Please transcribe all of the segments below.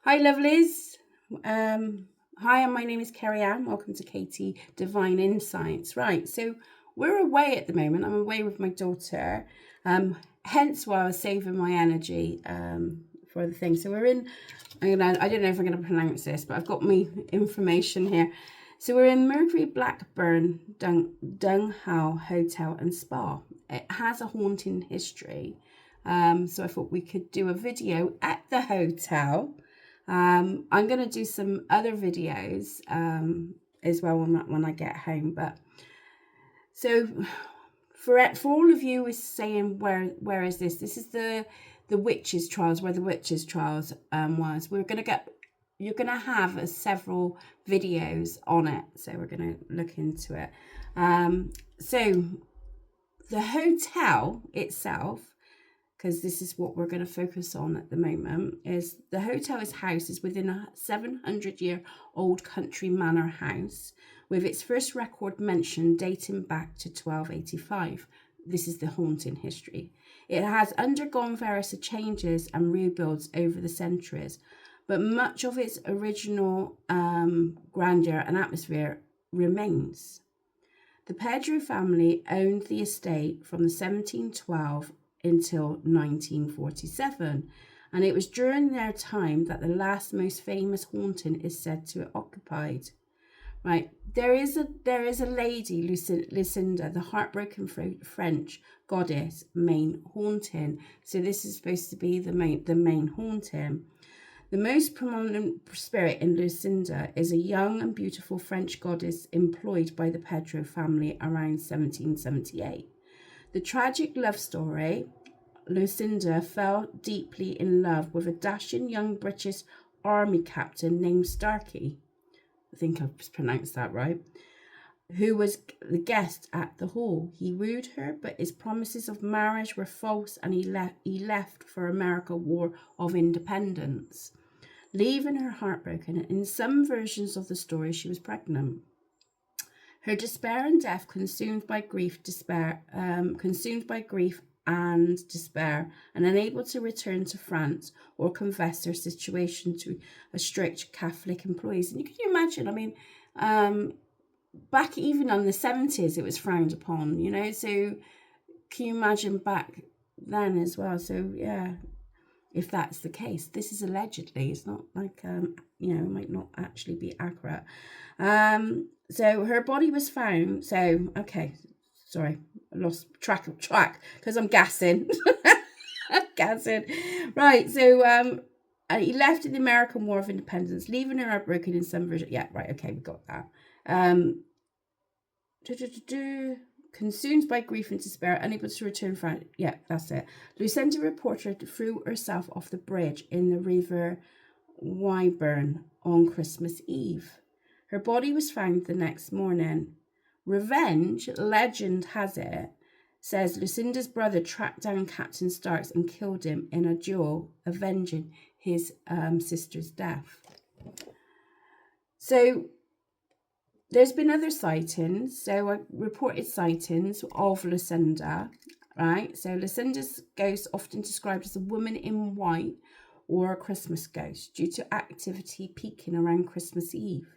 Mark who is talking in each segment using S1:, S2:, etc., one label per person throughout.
S1: Hi, lovelies. Hi, my name is Kerry Ann. Welcome to Katie Divine Insights. Right, so we're away at the moment. I'm away with my daughter. Hence why I was saving my energy for the thing. So we're in. I don't know if I'm going to pronounce this, but I've got my information here. So we're in Mercure Blackburn Dunkenhalgh Hotel and Spa. It has a haunting history. So I thought we could do a video at the hotel. I'm going to do some other videos as well when I get home. But so for all of you is saying where is this? This is the witches trials, where the witches trials was. You're gonna have several videos on it, so we're gonna look into it. So the hotel itself, because this is what we're going to focus on at the moment, is the hotel's house is within a 700-year-old country manor house, with its first record mention dating back to 1285. This is the haunting history. It has undergone various changes and rebuilds over the centuries, but much of its original grandeur and atmosphere remains. The Pedro family owned the estate from the 1712 until 1947, and it was during their time that the last most famous haunting is said to have occupied. Right, there is a lady, Lucinda, the heartbroken French goddess, main haunting. So this is supposed to be the main haunting. The most prominent spirit in Lucinda is a young and beautiful French goddess employed by the Pedro family around 1778. The tragic love story, Lucinda fell deeply in love with a dashing young British army captain named Starkey. I think I've pronounced that right. Who was the guest at the hall. He wooed her, but his promises of marriage were false, and he left for America's War of Independence, leaving her heartbroken. In some versions of the story, she was pregnant. Her despair and death, consumed by grief and despair, and unable to return to France or confess her situation to a strict Catholic employees. And you can imagine, I mean, back even in the 70s, it was frowned upon, you know, so can you imagine back then as well? So, yeah, if that's the case, this is allegedly, it's not like, might not actually be accurate. So her body was found. So, okay, sorry, I lost track because I'm gassing. Right, so he left in the American War of Independence, leaving her heartbroken in some version. Yeah, right, okay, we got that. Consumed by grief and despair, unable to return France. Yeah, that's it. Lucinda reported threw herself off the bridge in the River Wyburn on Christmas Eve. Her body was found the next morning. Revenge, legend has it, says Lucinda's brother tracked down Captain Starks and killed him in a duel, avenging his sister's death. So there's been other sightings. So I reported sightings of Lucinda, right? So Lucinda's ghost often described as a woman in white or a Christmas ghost due to activity peaking around Christmas Eve.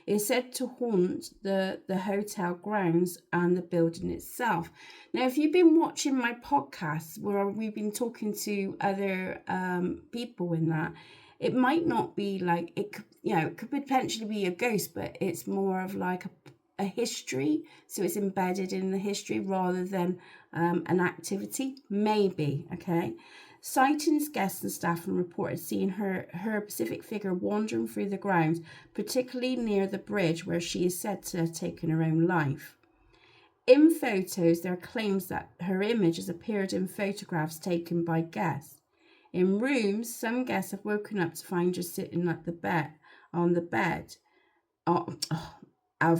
S1: It is said to haunt the hotel grounds and the building itself. Now, if you've been watching my podcasts where we've been talking to other people in that, it might not be like, it could potentially be a ghost, but it's more of like a history. So it's embedded in the history rather than an activity, maybe, okay? Sightings, guests and staff have reported seeing her Pacific figure wandering through the grounds, particularly near the bridge where she is said to have taken her own life. In photos, there are claims that her image has appeared in photographs taken by guests. In rooms, some guests have woken up to find her sitting at the bed, on the bed, of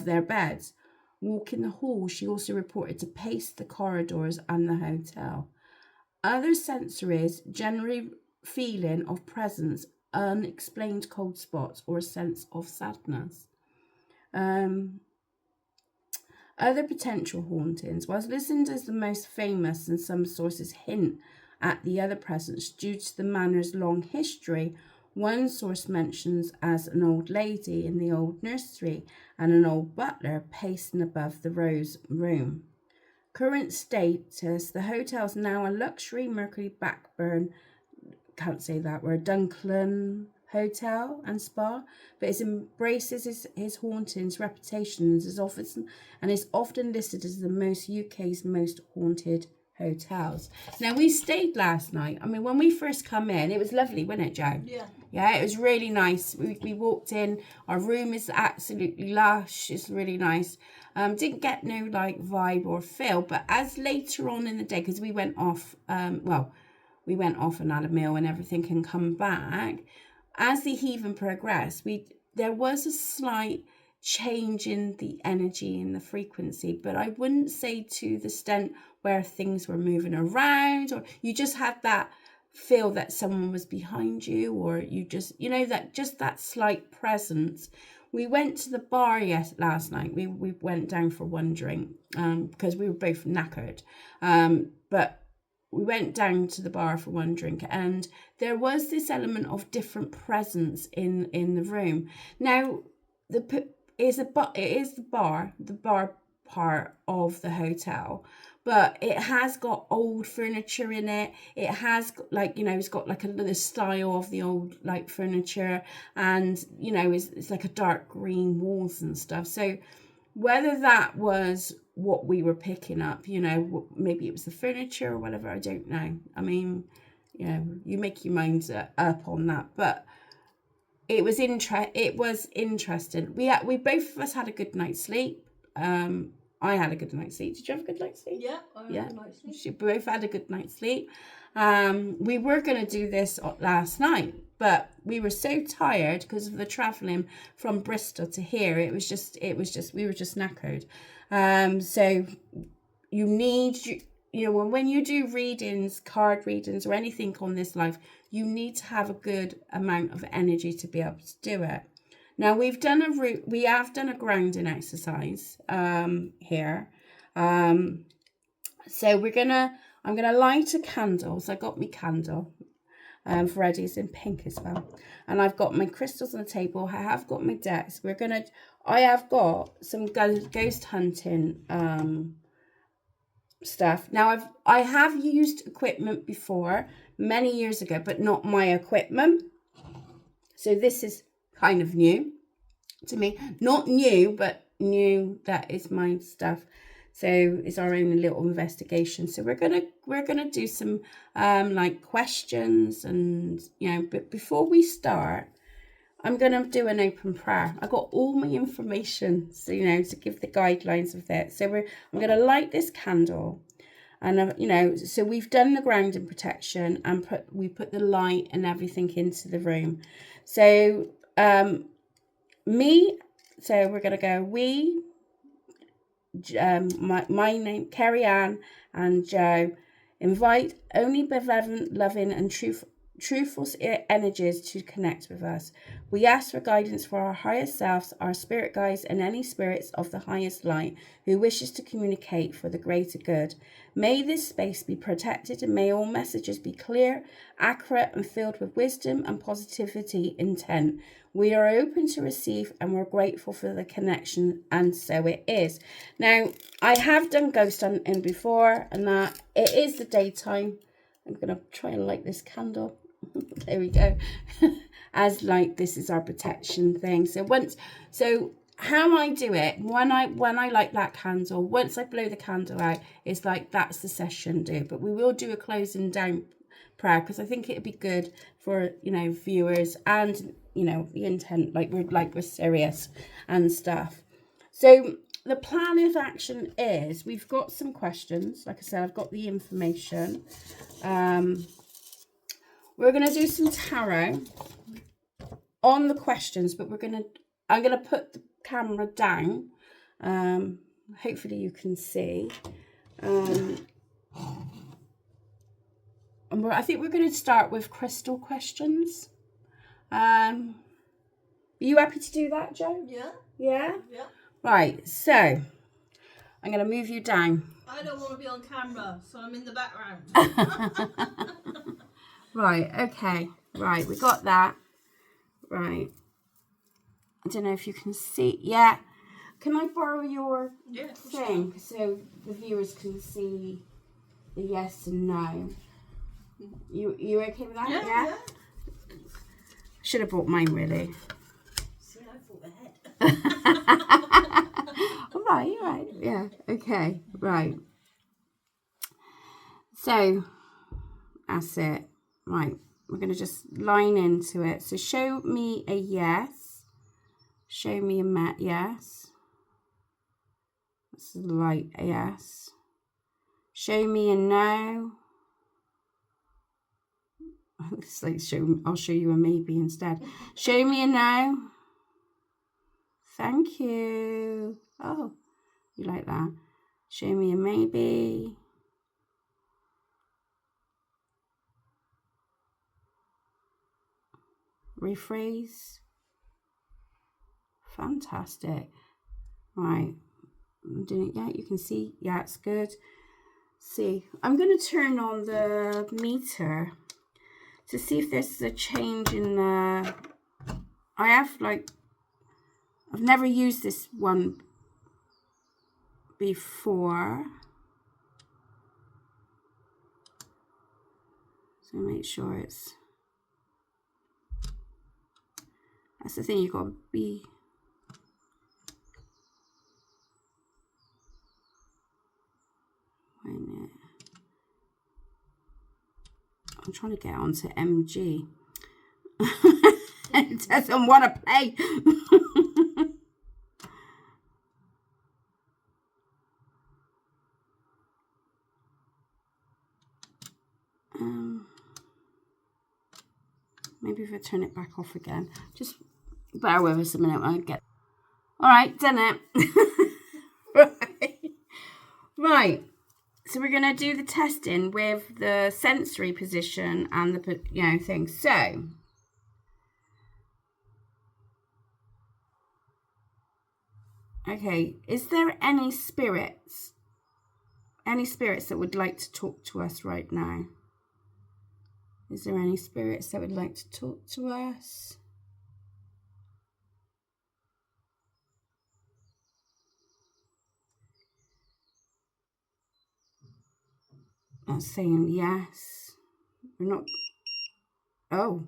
S1: their beds. Walking the hall, she also reported to pace the corridors and the hotel. Other sensories, generally feeling of presence, unexplained cold spots, or a sense of sadness. Other potential hauntings. Whilst Lucinda is the most famous, and some sources hint at the other presence due to the manor's long history, One source mentions as an old lady in the old nursery and an old butler pacing above the rose room. Current status, the hotel is now a luxury Mercury Blackburn, can't say that word, Dunkenhalgh hotel and spa, but it embraces his hauntings, reputations is often listed as the UK's most haunted hotels. Now, we stayed last night. I mean, when we first come in, it was lovely, wasn't it, Joe? Yeah, it was really nice. We walked in. Our room is absolutely lush. It's really nice. Didn't get no like vibe or feel, but as later on in the day, because we went off, we went off and had a meal and everything and come back. As the evening progressed, there was a slight change in the energy and the frequency, but I wouldn't say to the extent where things were moving around, or you just had that feel that someone was behind you, or you just, that slight presence. We went to the bar last night. We went down for one drink because we were both knackered, but we went down to the bar for one drink, and there was this element of different presence in the room. Now, it is the bar part of the hotel, but it has got old furniture in it. It has it's got like the style of the old like furniture, and it's like a dark green walls and stuff. So whether that was what we were picking up, maybe it was the furniture or whatever, I don't know. I mean, you make your mind up on that, but it was interesting. We both of us had a good night's sleep. I had a good night's sleep. Did you have a good night's sleep?
S2: Yeah, I had a good night's sleep.
S1: We both had a good night's sleep. We were going to do this last night, but we were so tired because of the travelling from Bristol to here. We were just knackered. So you need, when you do readings, card readings or anything on this life, you need to have a good amount of energy to be able to do it. Now we have done a grounding exercise here. So I'm gonna light a candle. So I got my candle. For Eddie, it's in pink as well. And I've got my crystals on the table. I have got my decks. I have got some ghost hunting stuff. Now I have used equipment before many years ago, but not my equipment. So this is kind of new to me. Not new, but new that is my stuff. So it's our own little investigation. So we're gonna do some like questions, and but before we start, I'm gonna do an open prayer. I got all my information, so to give the guidelines of it. So I'm gonna light this candle, and so we've done the grounding protection and we put the light and everything into the room. So so we're gonna go my name, Carrie Ann and Joe, invite only benevolent, loving and truthful energies to connect with us. We ask for guidance for our higher selves, our spirit guides, and any spirits of the highest light who wishes to communicate for the greater good. May this space be protected, and may all messages be clear, accurate, and filled with wisdom and positivity intent. We are open to receive, and we're grateful for the connection, and so it is. Now, I have done ghost hunting before, and that it is the daytime. I'm going to try and light this candle. There we go. As like this is our protection thing. So how I do it, when I light that candle, once I blow the candle out, it's like that's the session do. But we will do a closing down prayer, because I think it'd be good for viewers and the intent, we're serious and stuff. So the plan of action is we've got some questions. Like I said, I've got the information. We're going to do some tarot on the questions, but I'm going to put the camera down. Hopefully you can see. I think we're going to start with crystal questions. Are you happy to do that, Joe?
S2: Yeah.
S1: Yeah?
S2: Yeah.
S1: Right, so I'm going to move you down.
S2: I don't want to be on camera, so I'm in the background.
S1: Right, okay. Right, we got that. Right. I don't know if you can see. Yeah. Can I borrow your thing so the viewers can see the yes and no? You okay with that?
S2: Yeah.
S1: Should have brought mine, really.
S2: See, I thought ahead.
S1: All right. Yeah. Okay. Right. So that's it. Right. We're going to just line into it. So show me a yes. Show me a yes. That's a light yes. Show me a no. It's like I'll show you a maybe instead. Show me a no. Thank you. Oh, you like that? Show me a maybe. Rephrase. Fantastic. Right. I'm doing it. Yeah, you can see. Yeah, it's good. See, I'm going to turn on the meter to see if there's a change in the... I've never used this one before. So make sure it's... That's the thing, you've got to be... Wait a minute. I'm trying to get onto MG. It doesn't want to play. Maybe if I turn it back off again. Just bear with us a minute when I get... All right, done it. Right. So we're going to do the testing with the sensory position and the, thing. So... Okay, is there any spirits that would like to talk to us right now? Is there any spirits that would like to talk to us? That's saying yes. We're not... Oh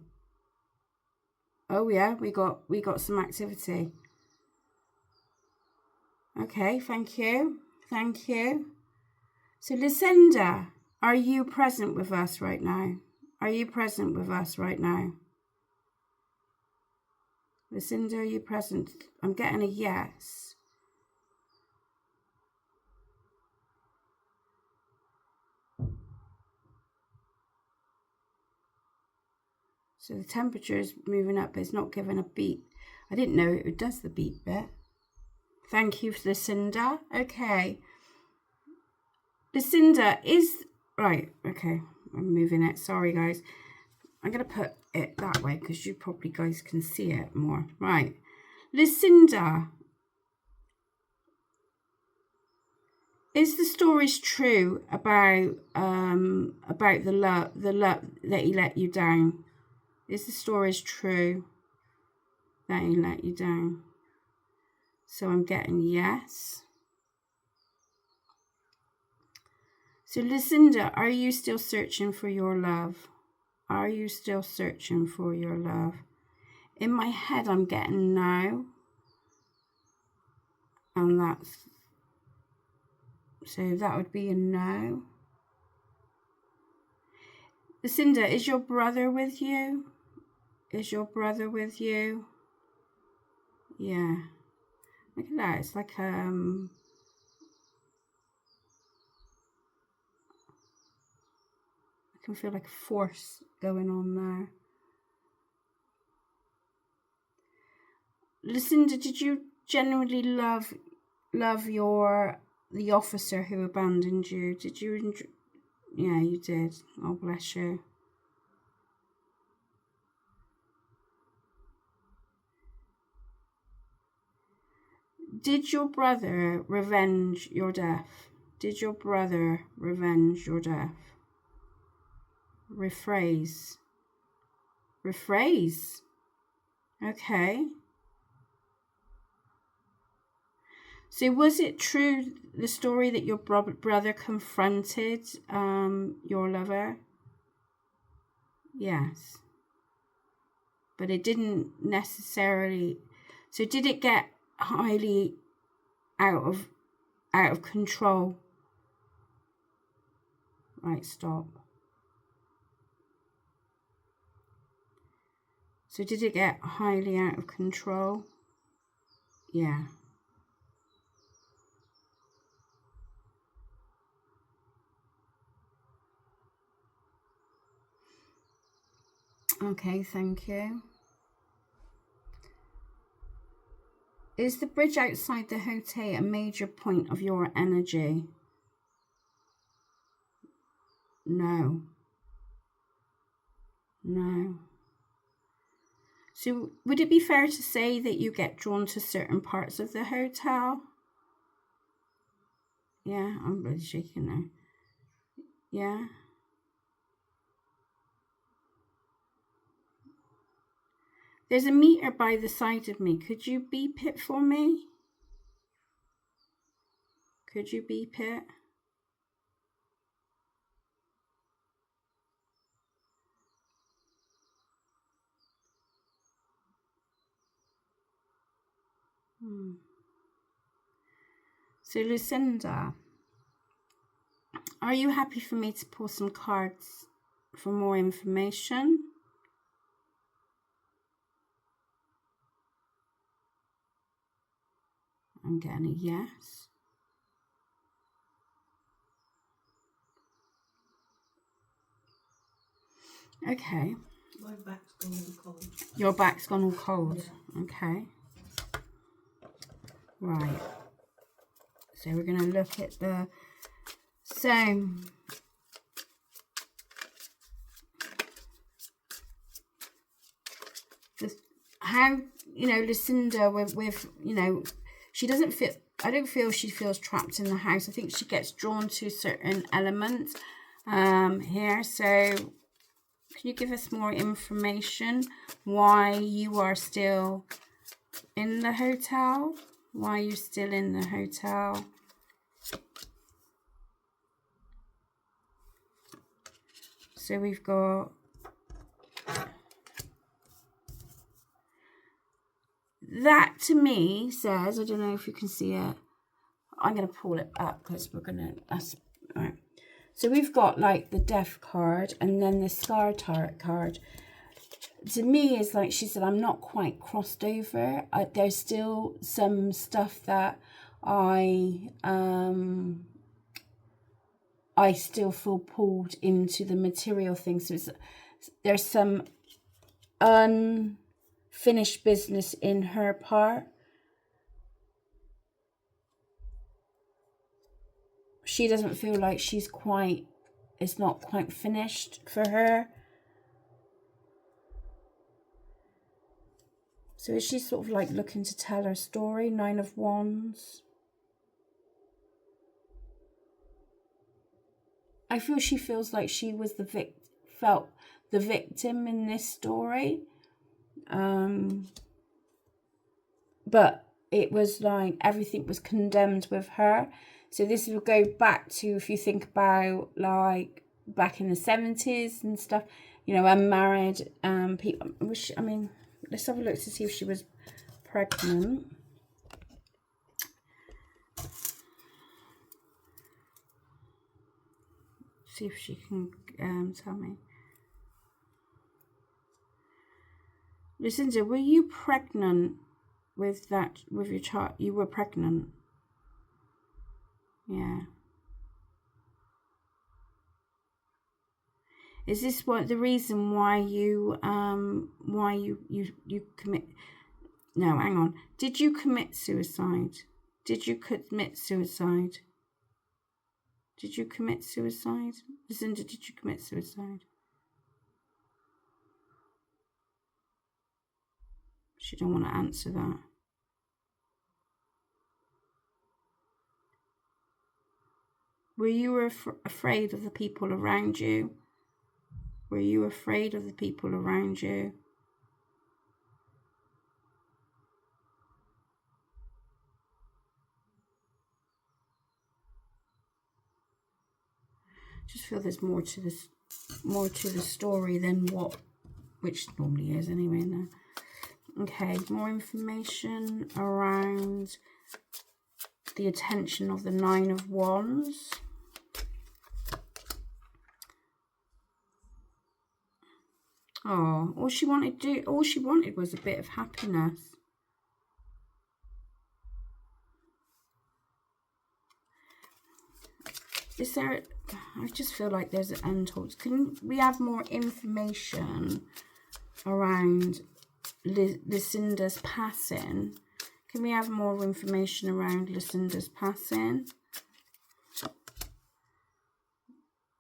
S1: yeah, we got some activity. Okay, thank you. So Lucinda, are you present with us right now? Lucinda, are you present? I'm getting a yes. So the temperature is moving up, but it's not giving a beep. I didn't know it does the beep bit. Thank you, Lucinda. Okay. Lucinda is... Right, okay. I'm moving it. Sorry, guys. I'm going to put it that way because you probably guys can see it more. Right. Lucinda, is the stories true about the love that he let you down? Is the stories true that he let you down? So I'm getting yes. So Lucinda, are you still searching for your love? Are you still searching for your love? In my head, I'm getting no. And that's... So that would be a no. Lucinda, is your brother with you? Yeah. Look at that. It's like I can feel like a force going on there. Lucinda, did you genuinely love the officer who abandoned you? Did you enjoy? Yeah, you did. Oh, bless you. Did your brother revenge your death? Rephrase. Okay. So was it true, the story that your brother confronted your lover? Yes. But it didn't necessarily... So did it get highly out of control? Right, stop. So did it get highly out of control? Yeah. Okay, thank you. Is the bridge outside the hotel a major point of your energy? No. No. So would it be fair to say that you get drawn to certain parts of the hotel? Yeah, I'm really shaking now. Yeah. There's a meter by the side of me. Could you beep it for me? Could you beep it? So Lucinda, are you happy for me to pull some cards for more information? I'm getting a yes. Okay.
S2: My back's gone all cold.
S1: Your back's gone all cold. Yeah. Okay. Right. So we're going to look at the... So... How, Lucinda with she doesn't feel... I don't feel she feels trapped in the house. I think she gets drawn to certain elements here. So can you give us more information why you are still in the hotel? Why you're still in the hotel? So we've got that, to me says, I don't know if you can see it. I'm going to pull it up because we're going to, that's all right. So we've got like the death card and then the scar tarot card. To me, it's like she said, I'm not quite crossed over. There's still some stuff that I still feel pulled into the material things. So there's some unfinished business in her part. She doesn't feel like it's not quite finished for her. So is she sort of like looking to tell her story? 9 of Wands. I feel she feels like she was felt the victim in this story. But it was like everything was condemned with her. So this will go back to, if you think about like back in the 70s and stuff, unmarried people. Let's have a look to see if she was pregnant. See if she can tell me. Lucinda, were you pregnant with your child? You were pregnant. Yeah. Is this the reason why you commit? No, hang on. Did you commit suicide? Did you commit suicide? Did you commit suicide? Lucinda, did you commit suicide? She don't want to answer that. Were you afraid of the people around you? Were you afraid of the people around you? Just feel there's more to this, more to the story than what, which normally is anyway. No. Okay, more information around the attention of the Nine of Wands. Oh, all she wanted was a bit of happiness. Is there, I just feel like there's an untold. Can we have more information around Lucinda's passing? Can we have more information around Lucinda's passing?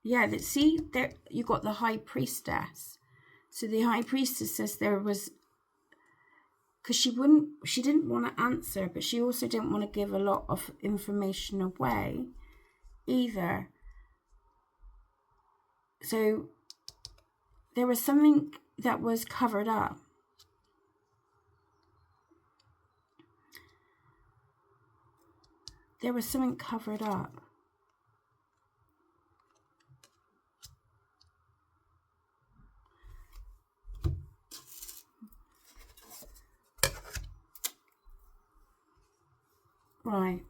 S1: Yeah, see, there you got the High Priestess. So the High Priestess says there was, because she didn't want to answer, but she also didn't want to give a lot of information away either. So there was something that was covered up. There was something covered up. Right,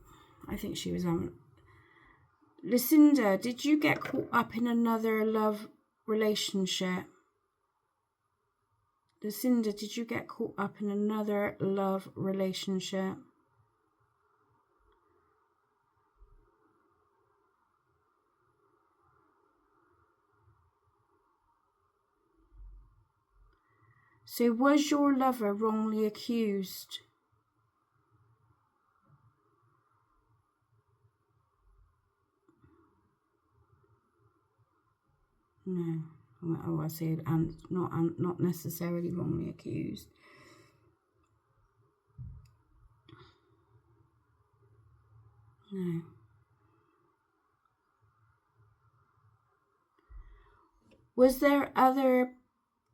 S1: I think she was on. Lucinda, did you get caught up in another love relationship? Lucinda, did you get caught up in another love relationship? So was your lover wrongly accused? No. Oh, I see. And not necessarily wrongly accused. No. Was there other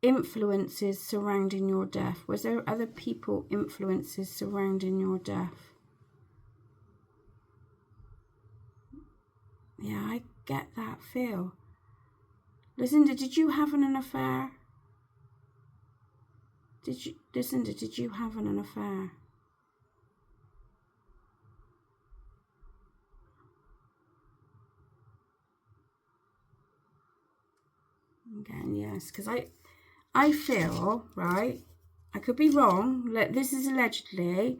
S1: influences surrounding your death? Was there other people influences surrounding your death? Yeah, I get that feel. Lucinda, did you have an affair? Lucinda, did you have an affair? Again, yes, because I feel, right, I could be wrong, this is allegedly,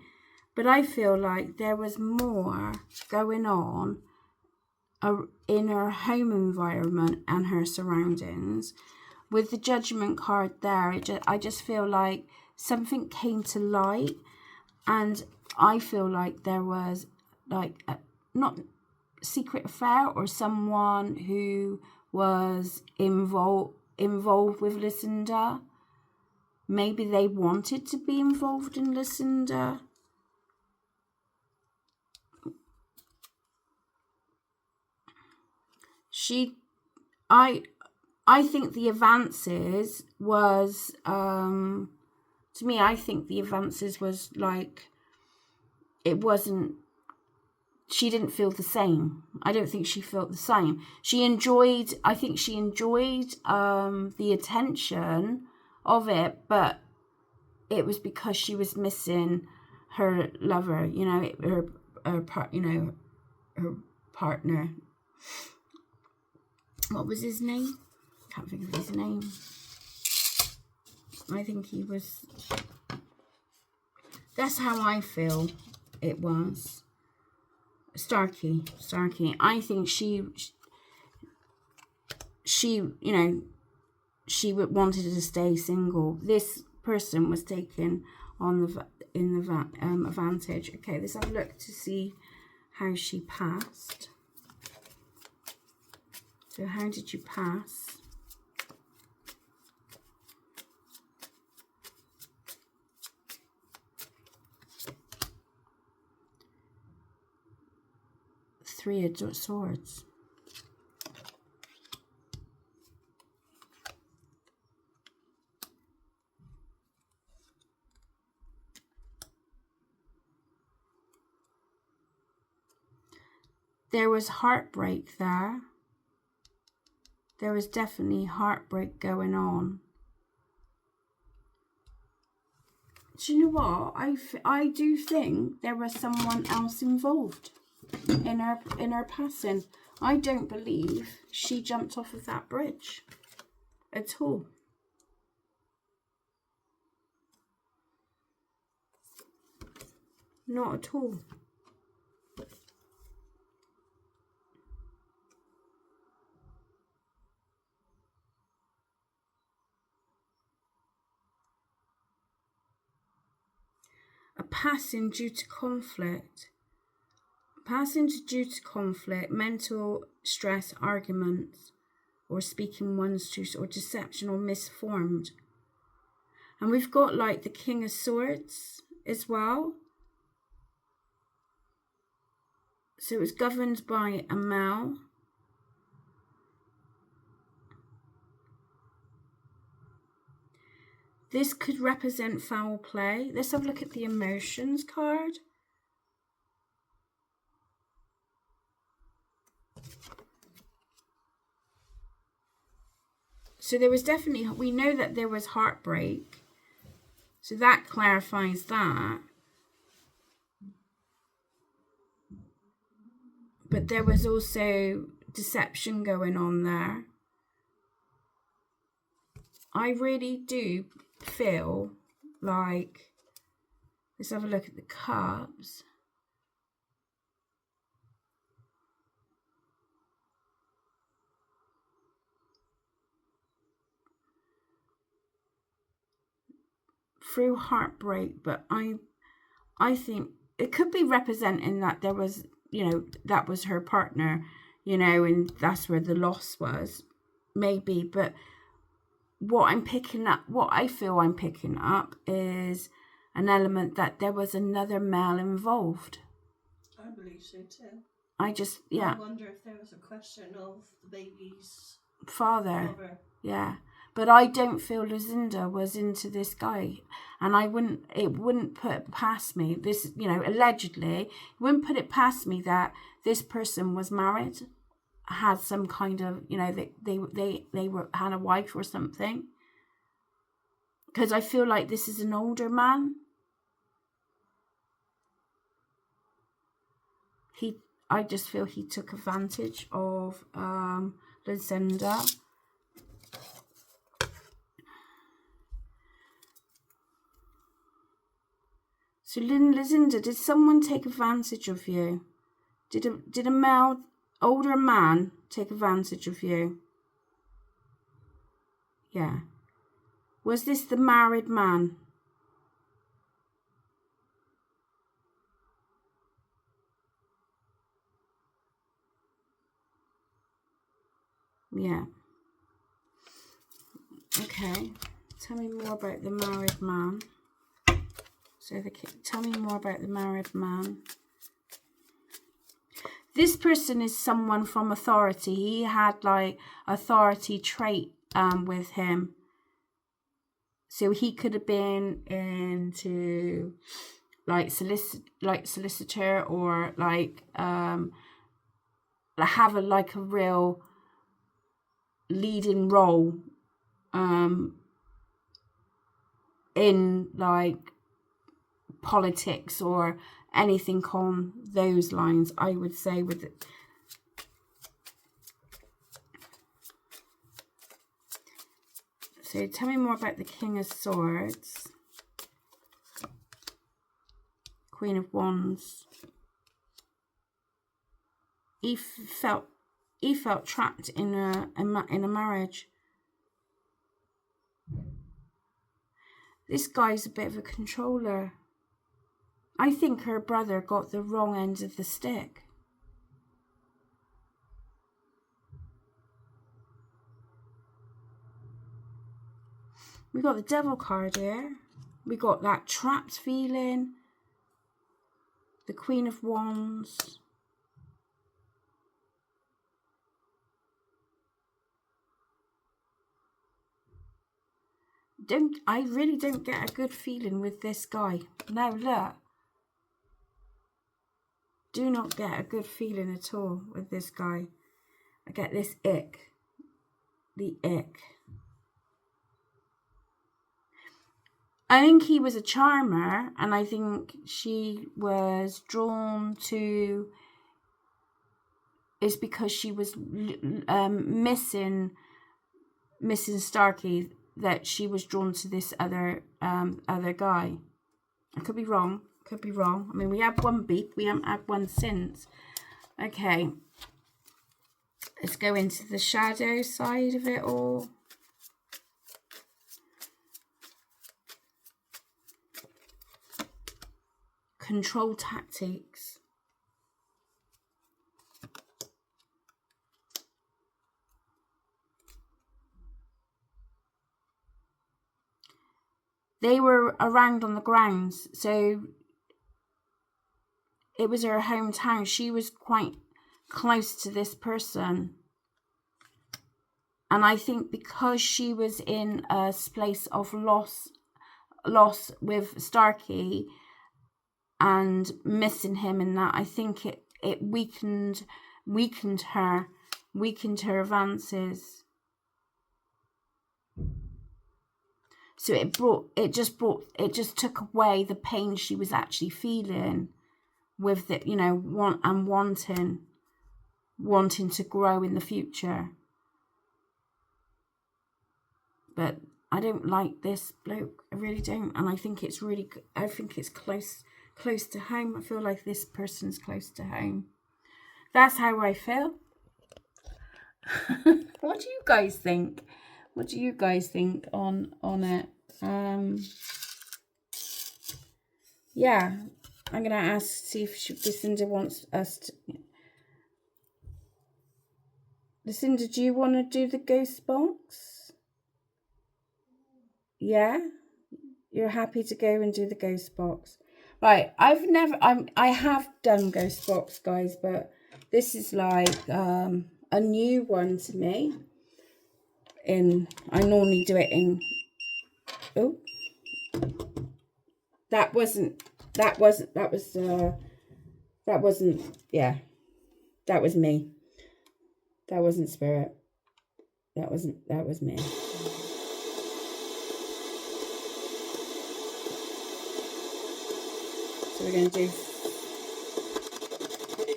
S1: but I feel like there was more going on in her home environment and her surroundings. With the Judgment card there, I just feel like something came to light, and I feel like there was like a, not secret affair or someone who was involved with Lucinda. Maybe they wanted to be involved in Lucinda. I think the advances was, to me, I think the advances was like, it wasn't, she didn't feel the same. I don't think she felt the same. I think she enjoyed the attention of it, but it was because she was missing her lover, her partner. What was his name? Can't think of his name. I think he was. That's how I feel it was. Starkey. I think she wanted to stay single. This person was taken on the advantage. Okay, let's have a look to see how she passed. So how did you pass? Three of Swords. There was heartbreak there. there is definitely heartbreak going on. Do you know what? I do think there was someone else involved in her passing. I don't believe she jumped off of that bridge at all. Not at all. A passing due to conflict. Passing due to conflict, mental stress, arguments, or speaking one's truth, or deception, or misformed. And we've got like the King of Swords as well. So it was governed by a male. This could represent foul play. Let's have a look at the emotions card. So there was definitely, we know that there was heartbreak. So that clarifies that. But there was also deception going on there. I really do feel like, let's have a look at the cups. Through heartbreak, but I think it could be representing that there was, that was her partner, and that's where the loss was, maybe. But what I feel I'm picking up is an element that there was another male involved.
S2: I believe so too.
S1: I
S2: wonder if there was a question of the baby's
S1: father. Yeah. But I don't feel Lucinda was into this guy, and it wouldn't put it past me. This, allegedly, it wouldn't put it past me that this person was married, had some kind of, they had a wife or something. Because I feel like this is an older man. I just feel he took advantage of Lucinda. So, Lucinda, did someone take advantage of you? Did a older man take advantage of you? Yeah. Was this the married man? Yeah. Okay. Tell me more about the married man. So tell me more about the married man. This person is someone from authority. He had like authority trait with him. So he could have been into like solicitor, or like have a real leading role in like politics or anything on those lines, I would say. With it. So tell me more about the King of Swords, Queen of Wands. He felt trapped in a marriage. This guy's a bit of a controller. I think her brother got the wrong end of the stick. We got the Devil card here. We got that trapped feeling. The Queen of Wands. I really don't get a good feeling with this guy. Now look. Do not get a good feeling at all with this guy. I get this ick. the ick. I think he was a charmer, and I think she was drawn to... is because she was missing Starkey, that she was drawn to this other guy. I could be wrong. I mean, we had one beep. We haven't had one since. Okay. Let's go into the shadow side of it all. Control tactics. They were around on the grounds, so it was her hometown. She was quite close to this person. And I think because she was in a place of loss with Starkey and missing him and that, I think it weakened her advances. So it just took away the pain she was actually feeling with the, wanting to grow in the future. But I don't like this bloke. I really don't. And I think it's close to home. I feel like this person's close to home. That's how I feel. What do you guys think? What do you guys think on it? Yeah, I'm gonna ask, see if Lucinda wants us to. Lucinda, do you want to do the ghost box? Yeah, you're happy to go and do the ghost box, right? I have done ghost box, guys, but this is like a new one to me. I normally do it in. Oh, that wasn't. Yeah, that was me. That wasn't spirit. That was me. So we're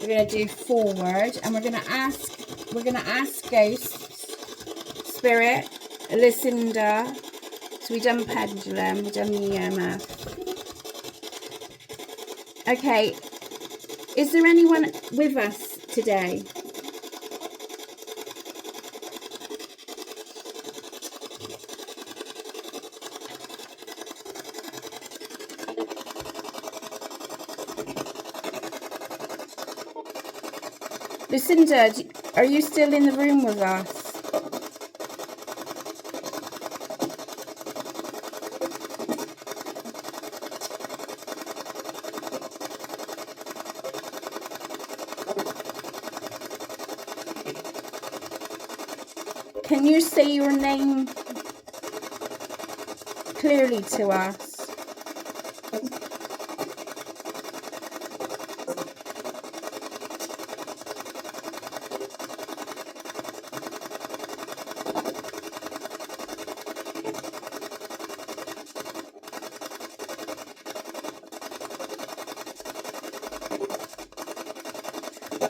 S1: gonna do forward, and we're gonna ask ghosts, spirit, Lucinda. So we done pendulum, we done the EMF. Okay, is there anyone with us today? Lucinda, are you still in the room with us? Can you say your name clearly to us?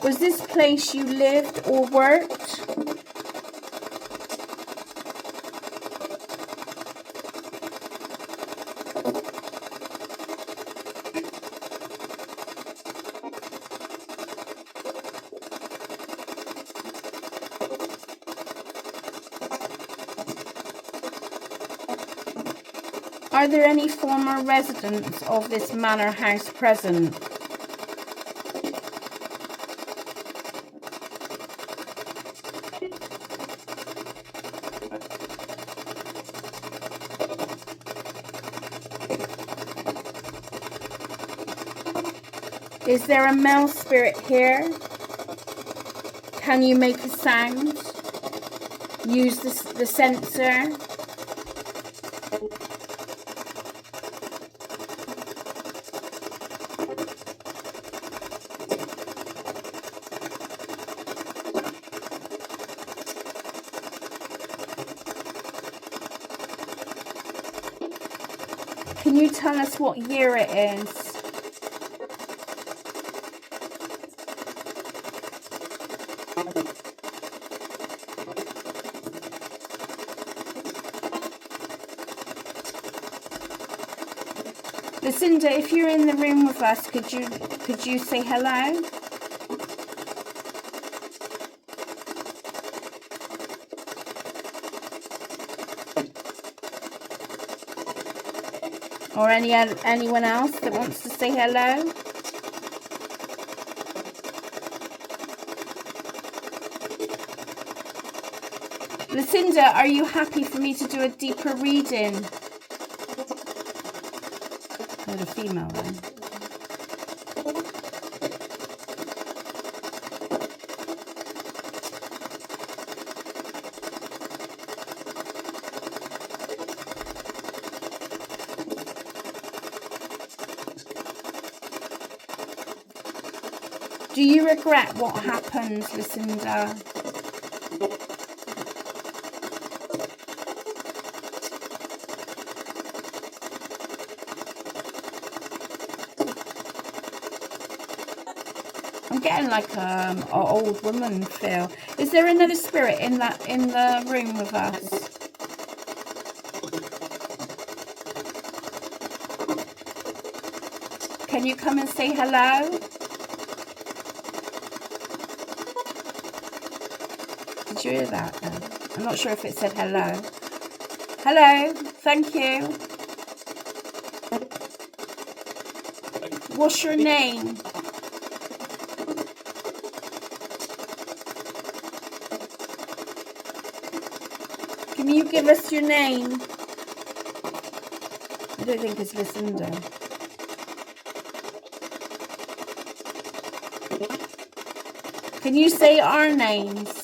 S1: Was this place you lived or worked? Are there any former residents of this manor house present? Is there a male spirit here? Can you make a sound? Use the sensor. Can you tell us what year it is? Lucinda, if you're in the room with us, could you say hello? Or anyone else that wants to say hello? Lucinda, are you happy for me to do a deeper reading? Or the female then. Do you regret what happened, Lucinda? I'm getting like an old woman feel. Is there another spirit in the room with us? Can you come and say hello? Did you hear that then? I'm not sure if it said hello. Hello, thank you. What's your name? Can you give us your name? I don't think it's Lucinda. Can you say our names?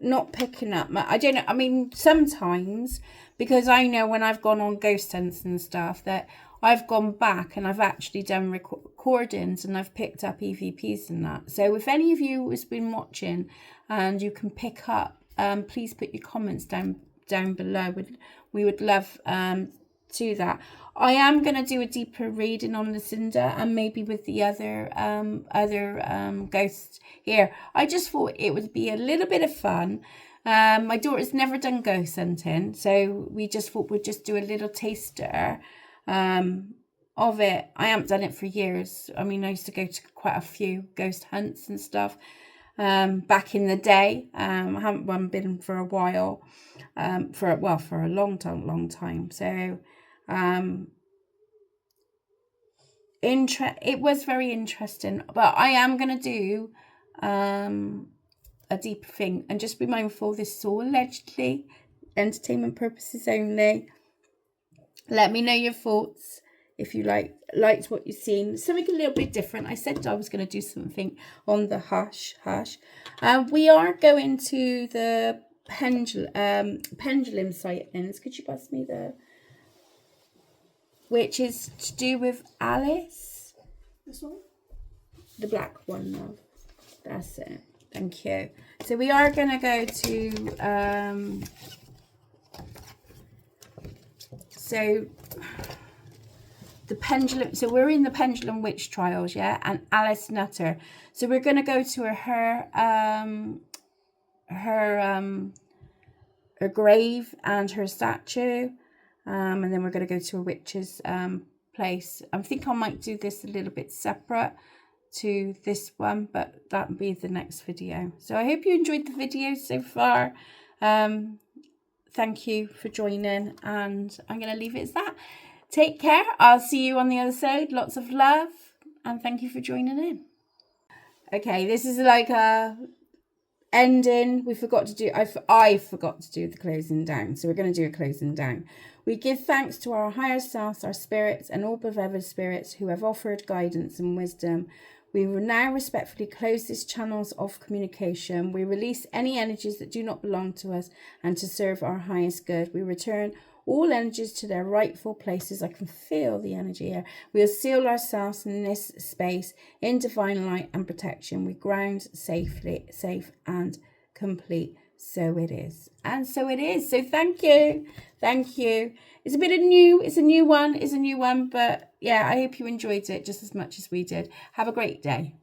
S1: Not picking up. I don't know. I mean, sometimes, because I know when I've gone on ghost hunts and stuff that I've gone back and I've actually done recordings and I've picked up EVPs and that. So if any of you has been watching and you can pick up, please put your comments down below. We would love to that. I am going to do a deeper reading on Lucinda and maybe with the other ghosts here. I just thought it would be a little bit of fun. My daughter's never done ghost hunting, so we just thought we'd just do a little taster of it. I haven't done it for years. I mean, I used to go to quite a few ghost hunts and stuff back in the day. I haven't been for a while, for a long time. So it was very interesting, but I am going to do a deeper thing, and just be mindful this is all allegedly entertainment purposes only. Let me know your thoughts if you liked what you've seen. Something a little bit different. I said I was going to do something on the hush. We are going to the pendulum sightings. Could you pass me which is to do with Alice?
S2: This one?
S1: The black one, love. That's it. Thank you. So we are going to go to so the pendulum. So we're in the pendulum witch trials, yeah, and Alice Nutter. So we're going to go to her grave and her statue, and then we're going to go to a witch's place. I think I might do this a little bit separate to this one, but that will be the next video. So I hope you enjoyed the video so far. Thank you for joining, and I'm going to leave it as that. Take care. I'll see you on the other side. Lots of love. And thank you for joining in. Okay, this is like a ending. I forgot to do the closing down. So we're going to do a closing down. We give thanks to our higher selves, our spirits, and all beloved spirits who have offered guidance and wisdom. We will now respectfully close these channels of communication. We release any energies that do not belong to us and to serve our highest good. We return all energies to their rightful places. I can feel the energy here. We'll seal ourselves in this space in divine light and protection. We ground safe and complete. So it is. And so it is. So thank you. Thank you. It's a new one, but yeah, I hope you enjoyed it just as much as we did. Have a great day.